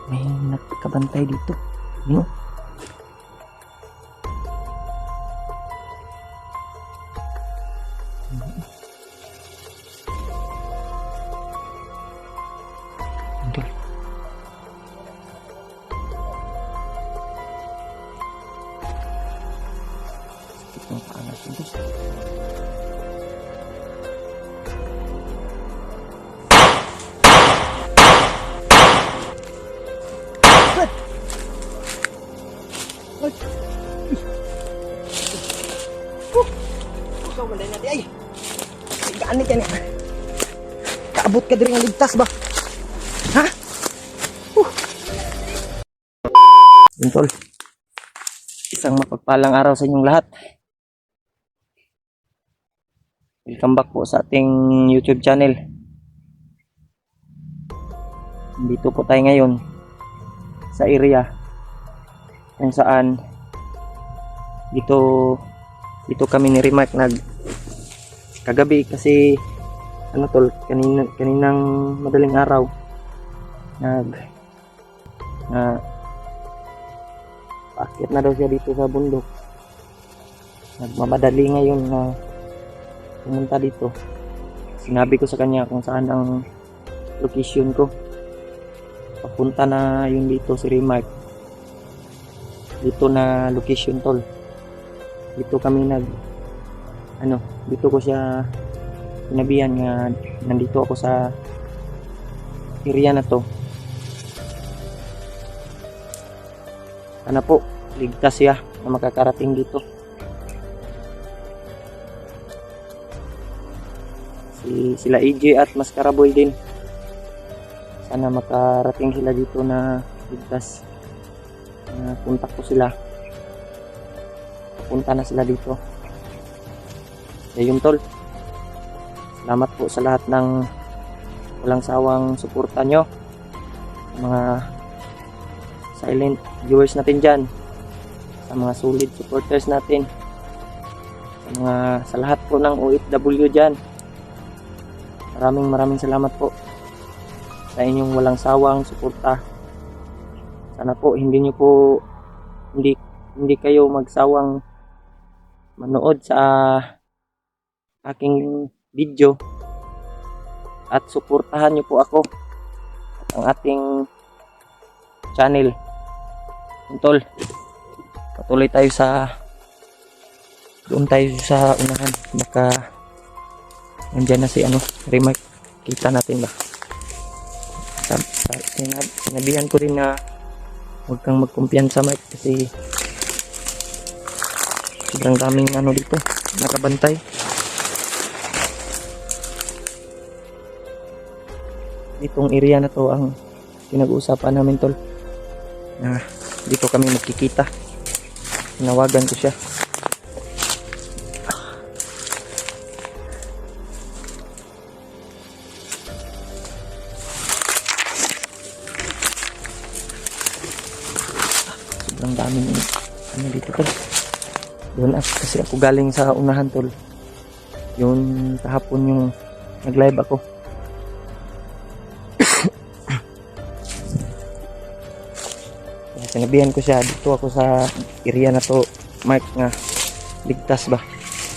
May nakabantay dito. No? Idol. Sakit ng paanas ito. Ikaw malay natin ay. Ganit yan eh. Kaabot ka din ng ligtas ba? Ha? Yun, tol. Isang mapagpalang araw sa inyong lahat. Welcome back po sa ating YouTube channel. Dito po tayo ngayon sa area kung saan dito kami ni Remark kagabi kasi ano tol, kaninang madaling araw paakyat na daw siya dito sa bundok. Nagmamadali ngayon na pumunta dito. Sinabi ko sa kanya kung saan ang location ko. Papunta na yun dito si Remark. Dito na location tol. Dito kami dito ko siya sinabihan nga nandito ako sa area na to. Sana po ligtas siya na makakarating dito. Sila EJ at Mascaraboy din. Sana makarating sila dito na ligtas. Kontak ko sila. Punta na sila dito. Ayun tol. Salamat po sa lahat ng walang sawang suporta nyo. Mga silent viewers natin dyan. Sa mga solid supporters natin. Sa lahat po ng OFW dyan. Maraming salamat po sa inyong walang sawang suporta. Sana po hindi kayo magsawang manood sa aking video at suportahan nyo po ako at ang ating channel. Tol, patuloy tayo doon tayo sa unahan. Baka nandyan na si Remark. Kita natin ba? Sinabihan ko rin na huwag kang magkumpiyansa Mark kasi sobrang daming dito nakabantay. Itong area na to ang pinag-uusapan namin tol, na dito kami magkikita. Tinawagan ko siya. Sobrang daming dito tol. Doon kasi ako galing sa unahan tol. Yun kahapon yung nag-live ako. Sinabihan ko siya dito ako sa area na to Mark nga ligtas ba.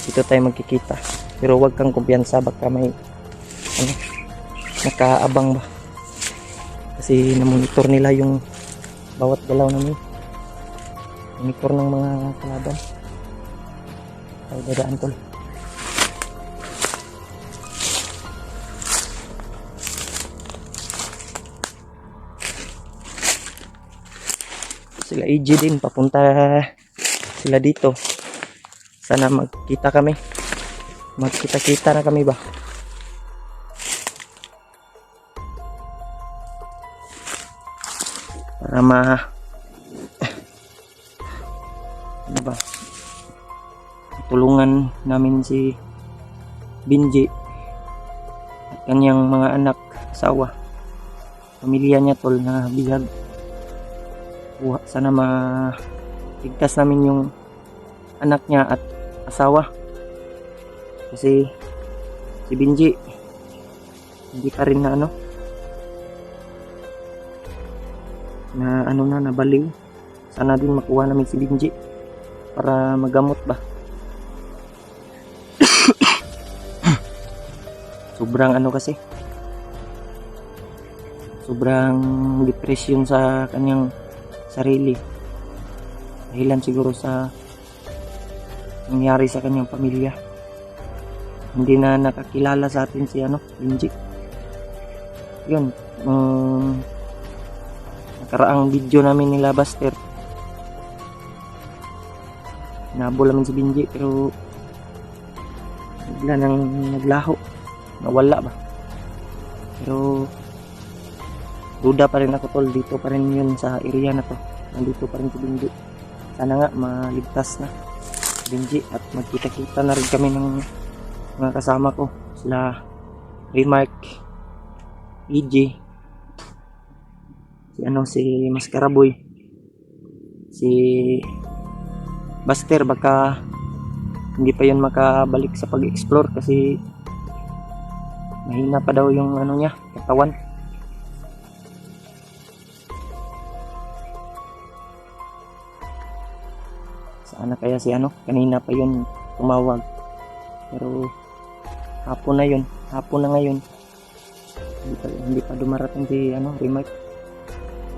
Dito tayo magkikita. Pero wag kang kumpiyansa baka may nakaabang ba. Kasi namonitor nila yung bawat galaw namin. Monitor ng mga kalaban. Tayo dadaan tol. Sila EJ din, papunta sila dito. Sana magkita kami. Magkita-kita na kami ba. Para tulungan namin si Binji at kanyang mga anak, asawa, pamilya niya tol na bihag. Sana maligtas namin yung anak niya at asawa. Kasi si Binji hindi pa rin na na ano na nabaliw. Sana din makuha namin si Benji para magamot ba. Sobrang ano kasi, sobrang depression sa kanyang sarili. Dahilan siguro sa nangyari sa kanyang pamilya. Hindi na nakakilala sa atin si Benji. Yun, nakaraang video namin nila Buster, nabol namin si Benji pero bigla nang naglaho, nawala ba. Pero duda pa rin ako tol, dito pa rin yun sa area na to, nandito pa rin si Benji. Sana nga maligtas na si Benji at magkita-kita na rin kami ng mga kasama ko, sila Remark, EJ, si Mascaraboy, si Buster. Baka hindi pa yun makabalik sa pag-explore kasi mahina pa daw yung niya, katawan. Sana kaya si kanina pa yun tumawag, pero hapon na ngayon, hindi pa dumarating si Remark.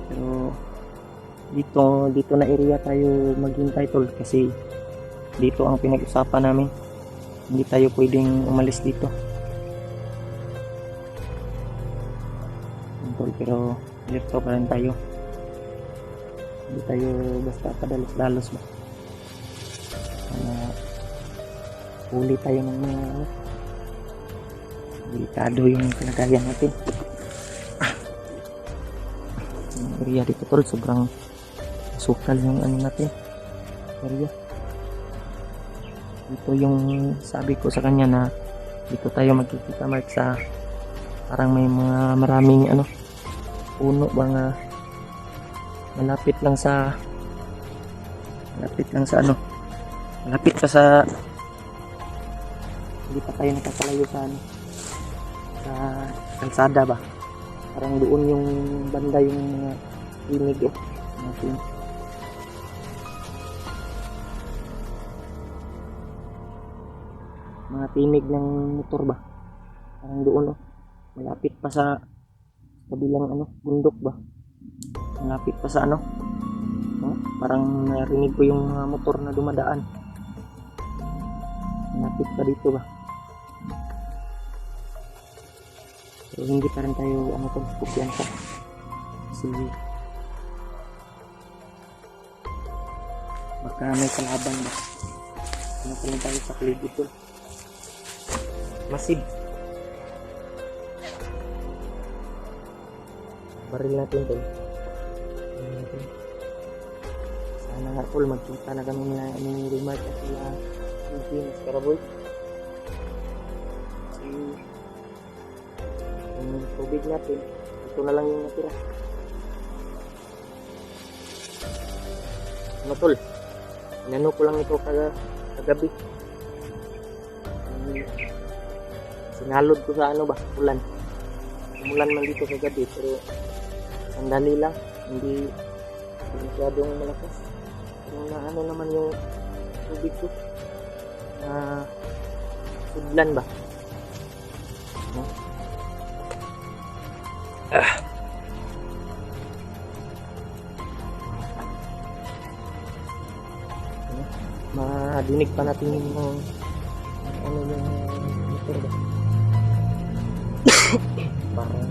Pero dito na area tayo maghintay tol, kasi dito ang pinag-usapan namin, hindi tayo pwedeng umalis dito tol. Pero dito pa rin tayo, hindi tayo basta padalos-dalos ba. Huli tayo ng mga delikado yung kalagayan natin. Yung area dito tol, sobrang sukal yung natin area. Ito yung sabi ko sa kanya na dito tayo magkikita Mark, sa parang may mga maraming puno ba nga malapit pa sa hindi pa tayo nakakalayo sa kalsada ba. Parang doon yung banda yung mga tinig natin. Mga tinig ng motor ba. Parang doon malapit pa sa kabilang bundok ba. Malapit pa sa parang narinig ko yung mga motor na dumadaan. Malapit pa dito ba. Pero hindi pa rin tayo kumpiyansa kasi baka may kalaban ba. Pa rin tayo sa clip ito. Masib baril natin tol. Sana nga tol magkita na kami na Remark at sila Mascaraboy. Yung tubig natin, ito na lang yung natira. Tol, inano ko lang ito kagabi. Sinalod ko sa ulan. Umulan man dito kagabi, pero sandali lang, hindi masyadong malakas. Pero naman yung tubig ko. Sudlan ba? Madinig pa natin yung yung motor ba? Parang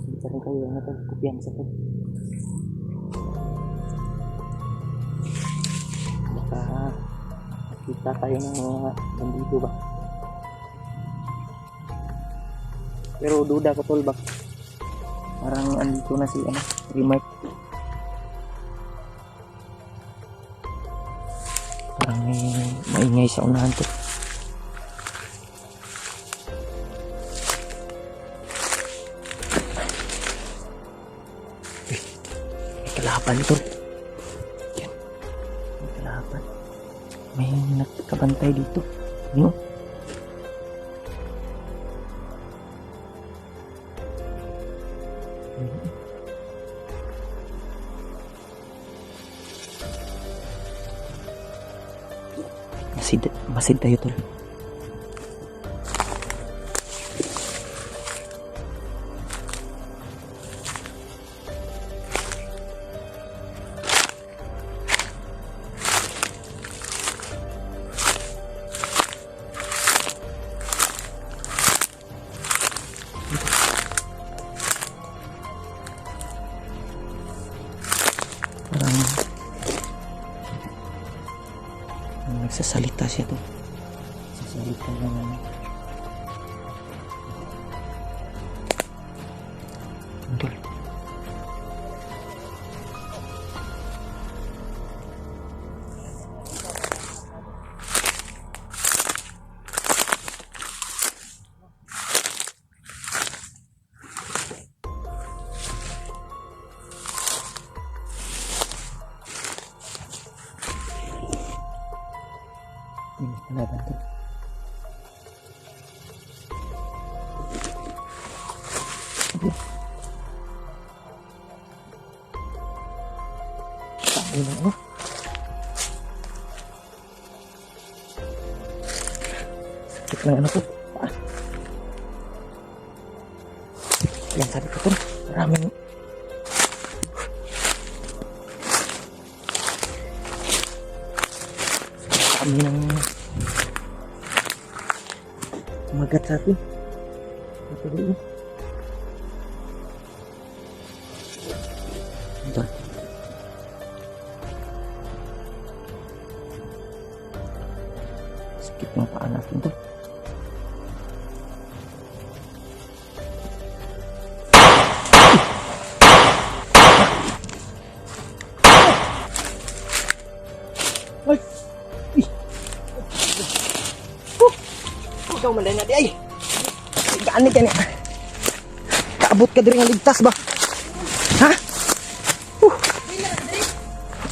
hindi pa rin kayo kumpiyansa to. Baka nakita tayo ng mga bandido ba. Pero duda ko tol ba, parang andito na si Remark. Parang may maingay sa unahan to. May kalaban tol. Yan, may kalaban. May nakabantay dito. No? Masid tayo tol. Parang nagsasalita siya to. Nagsasalita lang ano. Tol. Ini kalaban to. Ini ano? Sakit ng ano to. Yan sabi ko to. Maraming kami ng kumagat sa atin. Ito doon. Ito. Sakit ng paa natin to. Ay! Ikaw man natin ay. Gaan ka niya. Kaabot ka diri nga ligtas ba? Ha?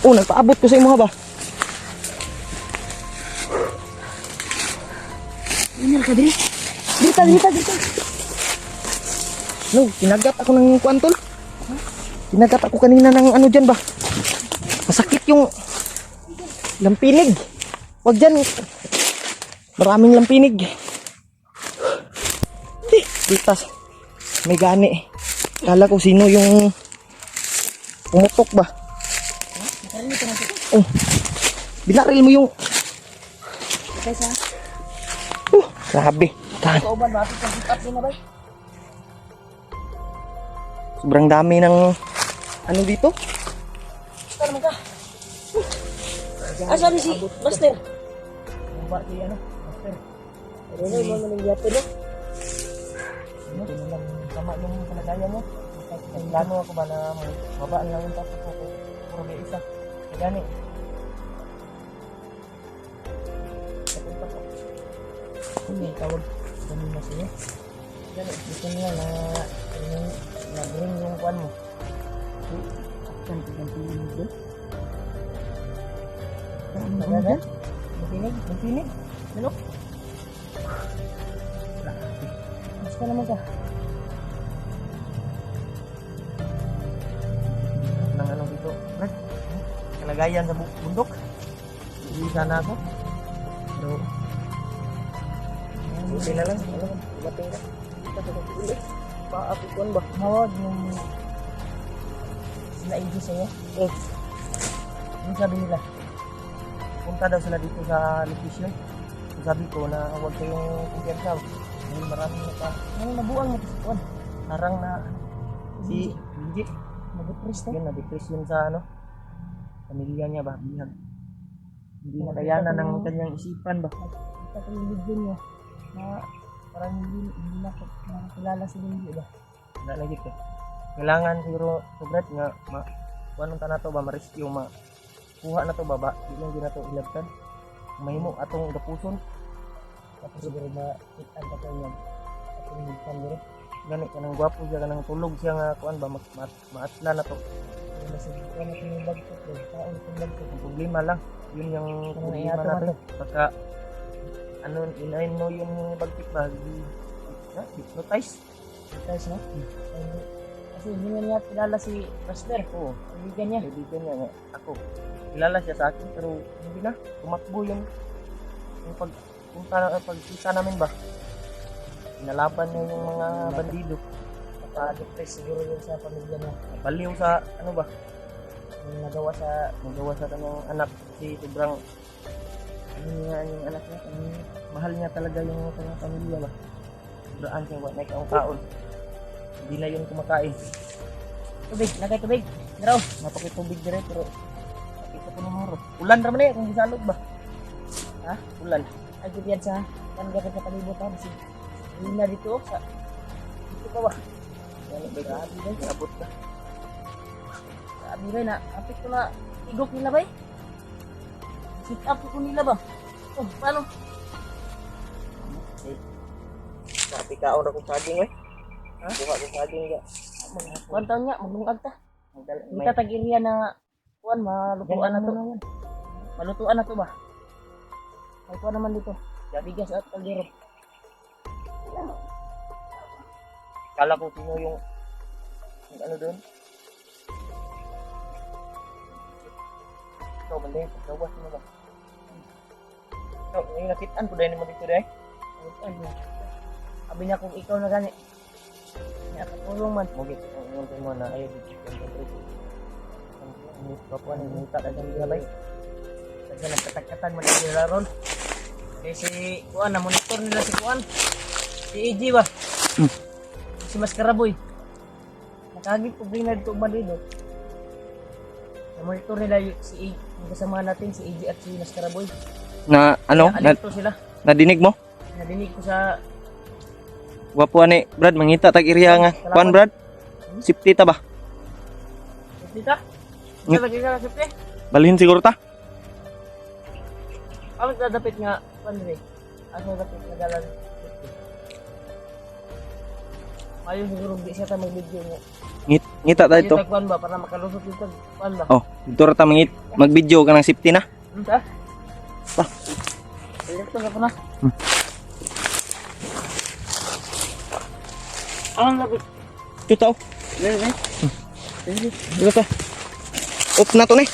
Oh, nagpaabot ko sa imo ba? Inal ka diri. Dito. No, kinagat ako ng kwantol. Kinagat ako kanina ng ano dyan ba? Masakit yung lampinig. Wag dyan. Maraming lampinig. Litas. May gani. Kala ko sino yung pumutok ba? Oh. Binaril mo yung grabe. Sobrang dami ng ano dito? Asa si Master? Si ano? Master. Ano mo nang yato no? Ito na lang sama yung kalagayan mo. May plano ako ba na mabaan lang yung tapos ko. Puro may isa. Gani. Papunta ko. May tawag kanina sa'yo. Gani. Gusto niya na na-bring yung kuwan mo. Ganti-gantiin mo doon. Ano? Magtinig? Ano? Mas ka naman ka. Nang ano dito? Brad? Kalagayan sa bundok? Hindi sana ako. Pero buti na lang. Ano? Dumating ka. Kita sa ulit. Paapikuan ba? Mawag yung sila ID sa'yo. Eh. Yung sabi nila. Punta daw sila dito sa location. Sabi ko na huwag kayong kumpiyansa. May maraming nabuang mo kasi kuwan. Parang na si Benji. Na-depress na. Yun, na-depress yun sa ano. Pamilya niya ba? Bihag. Hindi na kayanan ng kanyang isipan ba? Kita ko yung video niya. Na parang hindi na kilala si Benji ba? Wala lagi ko. Kailangan siguro sobrat nga kuwan nung tanato ba ma-rescue kuha na to baba, hindi na to ilagtan. Mahimo atong gapuson. Tapos siguro ba itan ka tayo yan. Atong ilagtan dito. Gani ka ng gwapo siya, ka ng tulog siya nga kuan ba maatla na to. Kasi kung natin yung bagtok doon, taon itong bagtok. Ang problema lang. Yun yung problema iyato natin. Pagka, inayin mo yung bagtik ba? Hypnotize. Guys, no? Kasi hindi nga niya kilala si Buster. Oo. Kaibigan niya. Kaibigan niya nga. Ako. Kilala siya sa akin pero hindi na. Tumakbo yung pagkita namin ba. Pinalaban niya yung mga bandido. Naka-depress siguro yun sa pamilya niya. Baliw sa ano ba? Yung nagawa sa kanyang anak kasi sobrang ano niya yung anak niya. Mahal niya talaga yung kanyang pamilya ba. Sobraan siya wala na ang kaon. Hindi na yun kumakain. tubig. Nakay tubig. Naraw. Napakitubig dire pero nakita ko ng maro. Ulan raman eh kung gisalog ba. Ha? Ulan. Ay, yan sa kanagapit sa palibot ha. Kasi hindi na dito sa dito pa ba? Ano ba grabe ba? Abot ka. Sabi ba na, apit ko na igok nila ba eh? Sit up ko nila ba? Oh, paano? Sabi ka ora ko saging eh. Ha? Buka ko saging ga. Kuwan taon niya, maglungag ta. Hindi May ka tag-iriya na kuwan, malutuan na to. Malutuan na to ba? May kuwan naman dito. Bigas at kaldero. kala ko sino yung ano doon. Ikaw mali, gawas mo ba? Ikaw, yung nakitaan ko dahil mo dito dahil. Sabi niya kung ikaw na gani. Nakatulong man. Mugit, ang mo na ayaw dito. Ang papuan, ang utak at ang gabay. Kasi nagkatakatan mo na sila ron. Si Kuan, na-monitor nila si Kuan. Si AJ ba? Si Maskaraboy. Nakagit ko bring na dito Madrido. Na-monitor nila si yung kasama natin, si AJ at si Maskaraboy. Na ano? Alito sila. Nadinig mo? Nadinig ko sa Wapuan ni Brad, mangita tag iriya nga. Kuan Brad? Safety ta ba? Dita. Isa lagi ka kasi. Balhin siguro ta. Ang dadapit nga Kuan rin. Ano dapit nga dalan. Mayo siguro di siya ta mag-video mo. Ngita ta ito. Kuan ba para makalusot dito Kuan ba? Oh, dito ra ta mag-video ka ng safety na. Ha? Pa. Direkto ka pa na. Ang labit. Ito tao. Dili. Dito ta. Off na to ni.